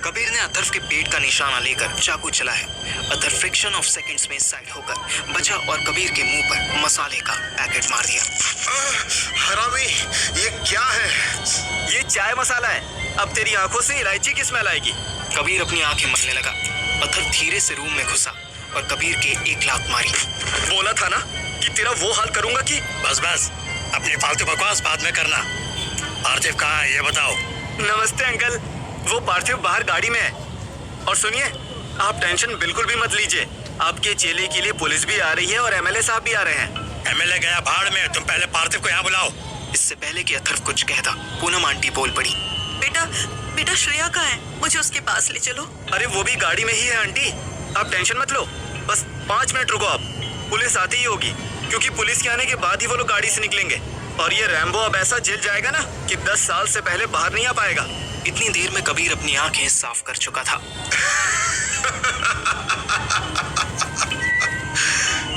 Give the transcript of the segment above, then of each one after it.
कबीर ने अथर्व के पेट का निशाना लेकर चाकू चलाया। अथर्व फ्रिक्शन ऑफ सेकंड्स में साइड होकर बचा और कबीर के मुंह पर मसाले का पैकेट मार दिया। हरामी, ये क्या है? ये चाय मसाला है। अब तेरी आंखों से इलायची की स्मेल आएगी। कबीर अपनी आंखें मलने लगा। अथर्व धीरे से रूम में घुसा और कबीर के एक लात मारी। बोला था ना कि तेरा वो हाल करूंगा कि। बस बस, अपनी फालतू बकवास बाद में करना। पार्थिव कहाँ है ये बताओ। नमस्ते अंकल, वो पार्थिव बाहर गाड़ी में है। और सुनिए, आप टेंशन बिल्कुल भी मत लीजिए। आपके चेले के लिए पुलिस भी आ रही है और एमएलए साहब भी आ रहे हैं। एमएलए गया भाड़ में, तुम पहले पार्थिव को यहाँ बुलाओ। इससे पहले कि अथर्व कुछ कहता, पूनम आंटी बोल पड़ी। बेटा श्रेया कहाँ है? मुझे उसके पास ले चलो। अरे वो भी गाड़ी में ही है आंटी, आप टेंशन मत लो। बस 5 मिनट रुको आप, पुलिस आती ही होगी। क्योंकि पुलिस के आने के बाद ही वो लोग गाड़ी से निकलेंगे। और ये रैम्बो अब ऐसा जेल जाएगा ना कि 10 साल से पहले बाहर नहीं आ पाएगा। इतनी देर में कबीर अपनी आंखें साफ कर चुका था।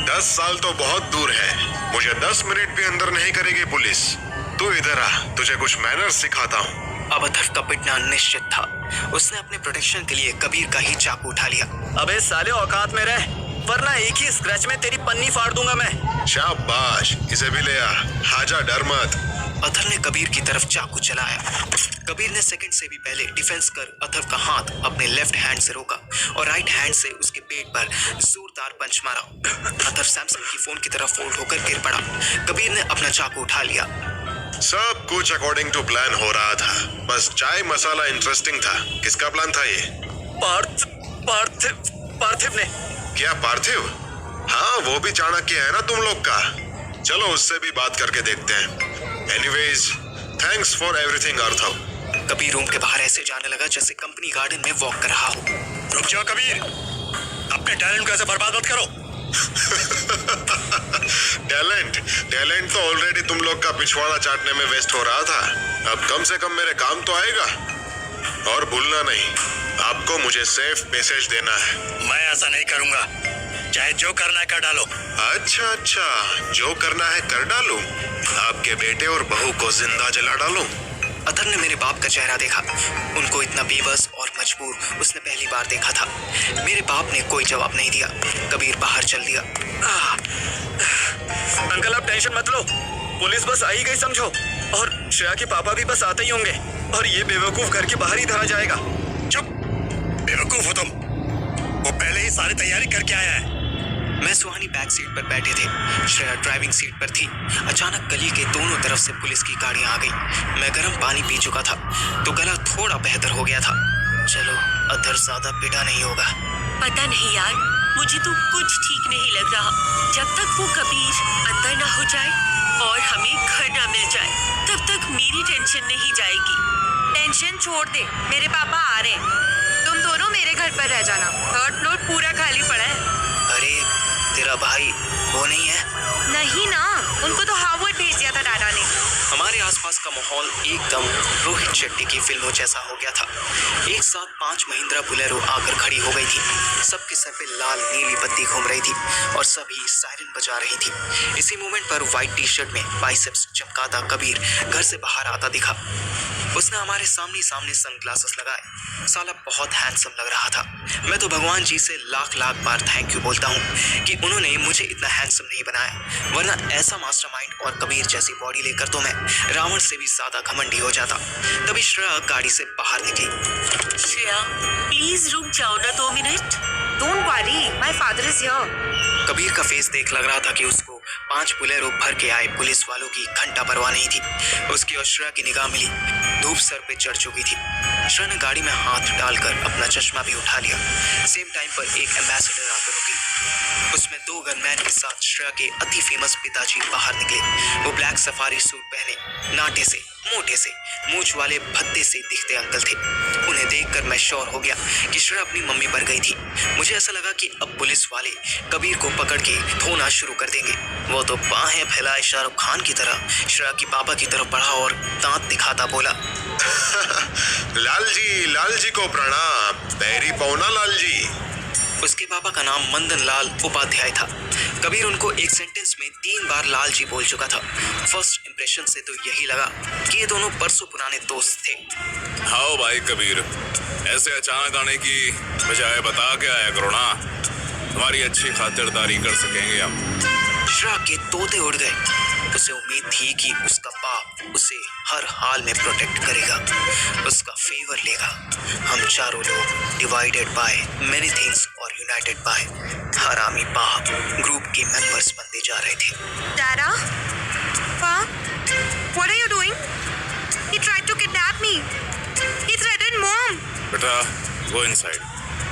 10 साल तो बहुत दूर है। मुझे 10 मिनट भी अंदर नहीं करेगी पुलिस। तू इधर आ, तुझे कुछ मैनर्स सिखाता हूँ। अब अथर्व का पिटना निश्चित था। उसने अपने प्रोटेक्शन के लिए कबीर का ही चाकू उठा लिया। अबे साले औकात में रह, वरना एक ही स्क्रैच में तेरी पन्नी फाड़ दूंगा मैं। शाबाश, इसे भी ले आ। हाजा, डर मत। अथर्व ने कबीर की तरफ चाकू चलाया। कबीर ने सेकंड से भी पहले डिफेंस कर अथर्व का हाथ अपने लेफ्ट हैंड से रोका और राइट हैंड से उसके पेट पर जोरदार पंच मारा। अथर्व सैमसंग की फोन की तरफ फोल्ड होकर गिर पड़ा। कबीर ने अपना चाकू उठा लिया। सब कुछ अकॉर्डिंग टू प्लान हो रहा था, बस चाय मसाला इंटरेस्टिंग था। किसका प्लान था ये? पार्थिव ने। क्या पार्थिव? हाँ, वो भी चाणक्य है ना तुम लोग का। चलो उससे भी बात करके देखते हैं। एनीवेज, थैंक्स फॉर एवरीथिंग अर्थव। कबीर रूम के बाहर ऐसे जाने लगा जैसे कंपनी गार्डन में वॉक कर रहा हो। रुक जाओ कबीर, अपने टैलेंट को ऐसे बर्बाद मत करो। टैलेंट तो ऑलरेडी तुम लोग का पिछवाड़ा चाटने में वेस्ट हो रहा था। अब कम से कम मेरे काम तो आएगा। और भूलना नहीं, आपको मुझे सेफ मैसेज देना है। मैं ऐसा नहीं करूंगा, चाहे जो करना है कर डालो। अच्छा, जो करना है कर डालूं। आपके बेटे और बहू को जिंदा जला डालूं। अथर्व ने मेरे बाप का चेहरा देखा। उनको इतना बेबस और मजबूर उसने पहली बार देखा था। मेरे बाप ने कोई जवाब नहीं दिया। कबीर बाहर चल दिया। अंकल आप टेंशन मत लो, पुलिस बस आई गई समझो। और श्रेया के पापा भी बस आते ही होंगे। और ये बेवकूफ घर के बाहर ही धरा जाएगा। चुप, बेवकूफ हो तुम। वो पहले ही सारी तैयारी करके आया है। मैं सुहानी बैक सीट पर बैठे थे, श्रेया ड्राइविंग सीट पर थी। अचानक गली के दोनों तरफ से पुलिस की गाड़ियां आ गई। मैं गर्म पानी पी चुका था तो गला थोड़ा बेहतर हो गया था। चलो, अथर्व ज्यादा पिटा नहीं होगा। पता नहीं यार, मुझे तो कुछ ठीक नहीं लग रहा। जब तक वो कबीर अंदर ना हो जाए और हमें घर ना मिल जाए, तब तक मेरी टेंशन नहीं जाएगी। टेंशन छोड़ दे, मेरे पापा आ रहे हैं। तुम दोनों मेरे घर पर रह जाना। 3rd फ्लोर पूरा खाली पड़ा है। अरे तेरा भाई वो नहीं है? नहीं ना, उनको तो हार्वर्ड भेज दिया था डाडा ने। हमारे आसपास का माहौल एकदम रोहित शेट्टी की फिल्मों जैसा हो गया था। एक साथ 5 महिंद्रा बुलेरो आकर खड़ी हो गई थी। सबके सर पे लाल नीली बत्ती घूम रही थी और सभी सायरन बजा रही थी। इसी मोमेंट पर व्हाइट टी शर्ट में बाइसेप्स चमकाता कबीर घर से बाहर आता दिखा। उसने हमारे सामने सनग्लासेस लगाए। साला बहुत हैंडसम लग रहा था। मैं तो भगवान जी से लाख बार थैंक यू बोलता हूँ कि उन्होंने मुझे इतना हैंडसम नहीं बनाया, वरना ऐसा मास्टरमाइंड और कबीर जैसी बॉडी लेकर तो मैं रावण से भी ज्यादा घमंडी हो जाता। तभी श्रेया गाड़ी से बाहर निकली। श्रेया प्लीज रुक जाओ ना 2 minute. Don't worry, my father is here. Kabir का फेस देख लग रहा था कि उसको 5 बुलेरो भर के आए पुलिस वालों की घंटा परवाह नहीं थी। उसकी और श्रेया की निगाह मिली। धूप सर पे चढ़ चुकी थी। श्रेया ने गाड़ी में हाथ डालकर अपना चश्मा भी उठा लिया। सेम टाइम पर एक एम्बेसडर आकर रुकी। उसमें 2 गनमैन के साथ श्रेया के अति फेमस पिताजी बाहर निकले। वो ब्लैक सफारी सूट पहने, नाटे से, मोटे से, मूंछ वाले भद्दे से दिखते अंकल थे। उन्हें देखकर मैं श्योर हो गया कि श्रेया अपनी मम्मी पर गई थी। मुझे ऐसा लगा कि अब पुलिस वाले कबीर को पकड़ के धोना शुरू कर देंगे। वो तो बाहें फैलाए शाहरुख खान की तरह श्रेया की पापा की तरफ बढ़ा और दांत दिखाता बोला, लाल जी को प्रणाम। पैरी पौना लाल जी। उसके पापा का नाम मंदन लाल उपाध्याय था। कबीर उनको एक सेंटेंस में 3 बार लालची बोल चुका था। फर्स्ट इंप्रेशन से तो यही लगा कि ये दोनों परसों पुराने दोस्त थे। हाँ भाई कबीर, ऐसे अचानक आने की बजाय बता के आया करो ना, तुम्हारी अच्छी खातिरदारी कर सकेंगे हम। श्रा के तोते उड़ गए। उसे उम्मीद थी कि उसका बाप उसे हर हाल में प्रोटेक्ट करेगा, उसका फेवर लेगा। हम चारों लोग डिवाइडेड बाय मेनी थिंग्स और यूनाइटेड बाय हरामी बाप ग्रुप के मेंबर्स बनते जा रहे थे। Dada? Pa? What are you doing? He tried to kidnap me. He threatened Mom. बेटा, go inside.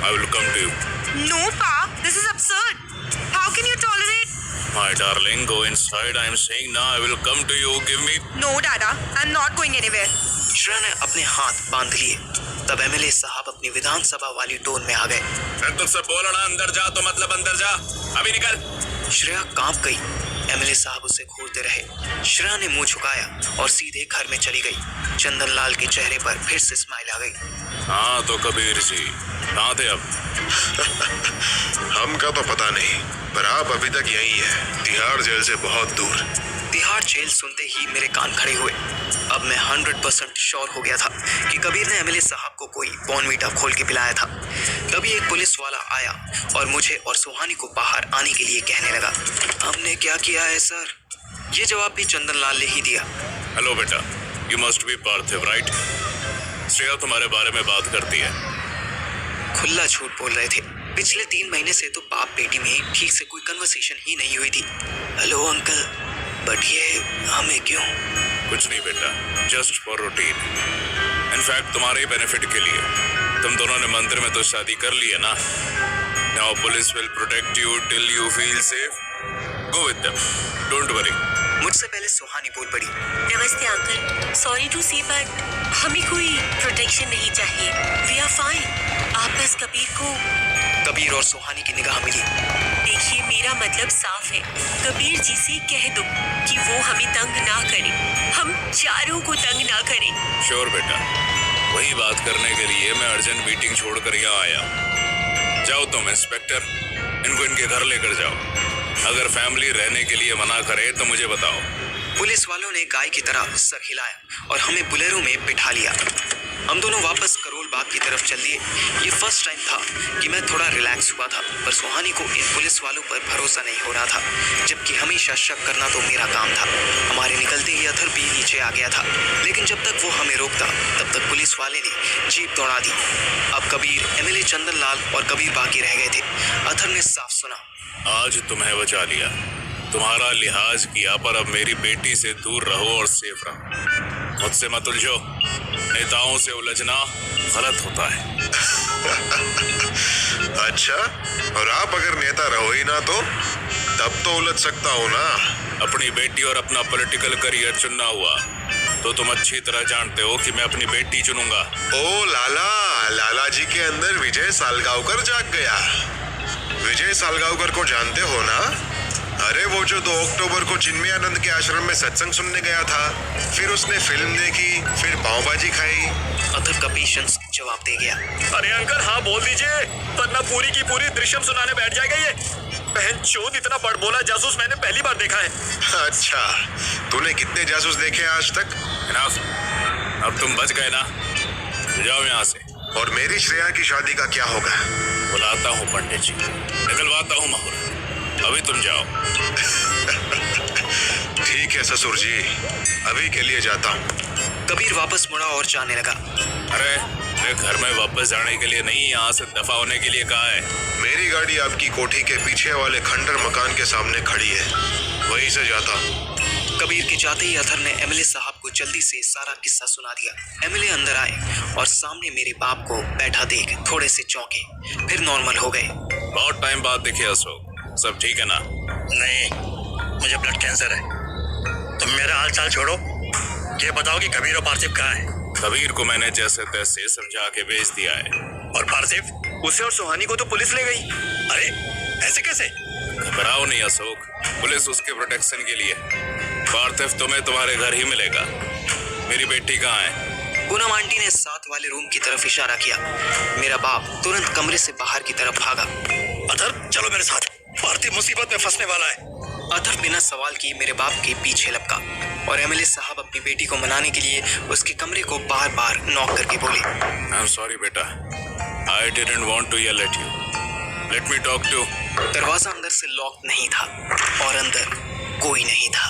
I will come to you. No, Pa. This is absurd. How can you tolerate? My darling, go inside. I am saying now. I will come to you. Give me. No, Dada. I'm not going anywhere. Shreya ने अपने हाथ बांध लिए। तब MLA साहब अपनी विधानसभा वाली tone में आ गए। मैं तुझसे बोला ना अंदर जा तो मतलब अंदर जा, अभी निकल। श्रेया कांप गई। एमएलए साहब उसे घूरते रहे। श्रेया ने मुंह झुकाया और सीधे घर में चली गई। चंदन लाल के चेहरे पर फिर से स्माइल आ गई। हाँ तो कबीर जी, कहाँ थे अब? हमका तो पता नहीं, पर आप अभी तक यही है, तिहाड़ जेल से बहुत दूर। तिहाड़ जेल सुनते ही मेरे कान खड़े हुए। अब मैं 100% श्योर हो गया था कि कबीर ने एमएलए साहब को कोई बॉर्नवीटा खोल के पिलाया था। तभी एक पुलिस वाला आया और मुझे और सुहानी को बाहर आने के लिए कहने लगा। हमने क्या किया है सर? ये जवाब भी चंदन लाल ने ही दिया। हेलो बेटा, you must be Parthiv, right? Shreya तुम्हारे बारे में बात करती है। खुला झूठ बोल रहे थे। पिछले 3 महीने से तो बाप बेटी में ठीक से कोई कन्वर्सेशन ही नहीं हुई थी। हेलो अंकल, बट ये हमें क्यों? कुछ नहीं बेटा, जस्ट फॉर रूटीन। इनफैक्ट तुम्हारे बेनिफिट के लिए। तुम दोनों ने मंदिर में तो शादी कर ली है ना। Now police will protect you till you feel safe. Go with them, don't worry. मुझसे पहले सुहानी बोल पड़ी। नमस्ते uncle, sorry to say but हमें कोई प्रोटेक्शन नहीं चाहिए। We are fine. आप बस कबीर को। कबीर और सुहानी की निगाह मिली। देखिए, मेरा मतलब साफ है। कबीर जी से कह दो कि वो हमें तंग ना करे, हम चारों को तंग ना करें। श्योर बेटा, वही बात करने के लिए मैं अर्जेंट मीटिंग छोड़कर यहाँ आया। जाओ तुम इंस्पेक्टर, इनको इनके घर लेकर जाओ। अगर फैमिली रहने के लिए मना करे तो मुझे बताओ। पुलिस वालों ने गाय की तरह सर हिलाया और हमें बुलेरो में बिठा लिया। हम दोनों वापस करोल बाग की तरफ चल दिए। ये फर्स्ट टाइम था कि मैं थोड़ा रिलैक्स हुआ था, पर सुहानी को इन पुलिस वालों पर भरोसा नहीं हो रहा था, जबकि हमेशा शक करना तो मेरा काम था। हमारे निकलते ही अथर भी नीचे आ गया था, लेकिन जब तक वो हमें रोकता तब तक पुलिस वाले ने जीप दौड़ा दी। अब कबीर, एमएलए चंदन लाल और कबीर बाकी रह गए थे। अथर ने साफ सुना। आज तुम्हें बचा लिया, तुम्हारा लिहाज किया, पर अब मेरी बेटी से दूर रहो और सेफ रहो। मुझसे मत उलझो, नेताओं से उलझना गलत होता है। अच्छा, और आप अगर नेता रहो ही ना तो तब तो उलझ सकता हूँ ना। अपनी बेटी और अपना पॉलिटिकल करियर चुनना हुआ तो तुम अच्छी तरह जानते हो कि मैं अपनी बेटी चुनूंगा। ओ लाला जी के अंदर विजय सालगांवकर जाग गया। विजय सालगांवकर को जानते हो ना? अरे वो जो 2 अक्टूबर को चिन्मयानंद के आश्रम में सत्संग सुनने गया था, फिर उसने फिल्म देखी, फिर पाव भाजी खाई। अथर का पेशेंस जवाब दे गया। अरे अंकल, हाँ बोल दीजिए, वरना पूरी की पूरी दृश्यम सुनाने बैठ जाएगा ये। बहन चोद, इतना बड़ बोला जासूस मैंने पहली बार देखा है। अच्छा, तूने कितने जासूस देखे आज तक? इनाफ, अब तुम बच गए ना, जाओ यहाँ से। और मेरी श्रेया की शादी का क्या होगा? बुलाता हूँ पंडित जी, निकलवाता हूँ मुहूर्त। अभी तुम जाओ। ठीक है ससुर जी, अभी के लिए जाता हूँ। कबीर वापस मुड़ा और जाने लगा। अरे मैं घर में वापस जाने के लिए नहीं, यहाँ से दफा होने के लिए कहा है। मेरी गाड़ी आपकी कोठी के पीछे वाले खंडर मकान के सामने खड़ी है, वहीं से जाता हूँ। कबीर के जाते ही अथर ने एमएलए साहब को जल्दी से सारा किस्सा सुना दिया। एमएलए अंदर आए और सामने मेरे बाप को बैठा देख थोड़े से चौंके, फिर नॉर्मल हो गए। बहुत टाइम बाद दिखे अशोक, सब ठीक है ना? नहीं, मुझे ब्लड कैंसर है। तुम मेरा हाल चाल छोड़ो, ये बताओ कि कबीर और पार्थिव कहाँ है? कबीर को मैंने जैसे तैसे समझा के भेज दिया है। और पार्थिव? उसे और सुहानी को तो पुलिस ले गई। अरे ऐसे कैसे? घबराओ नहीं अशोक, पुलिस उसके प्रोटेक्शन के लिए। पार्थिव तुम्हें तुम्हारे घर ही मिलेगा। मेरी बेटी कहाँ है? पूनम आंटी ने साथ वाले रूम की तरफ इशारा किया। मेरा बाप तुरंत कमरे से बाहर की तरफ भागा। अथर, चलो मेरे साथ। भारतीय मुसीबत में फंसने वाला है। अतः बिना सवाल किए मेरे बाप के पीछे लपका और एमएलए साहब अपनी बेटी को मनाने के लिए उसके कमरे को बार बार नॉक करके बोले, आई एम सॉरी बेटा, I didn't want to yell at you, let me talk to. दरवाजा अंदर से लॉक नहीं था और अंदर कोई नहीं था।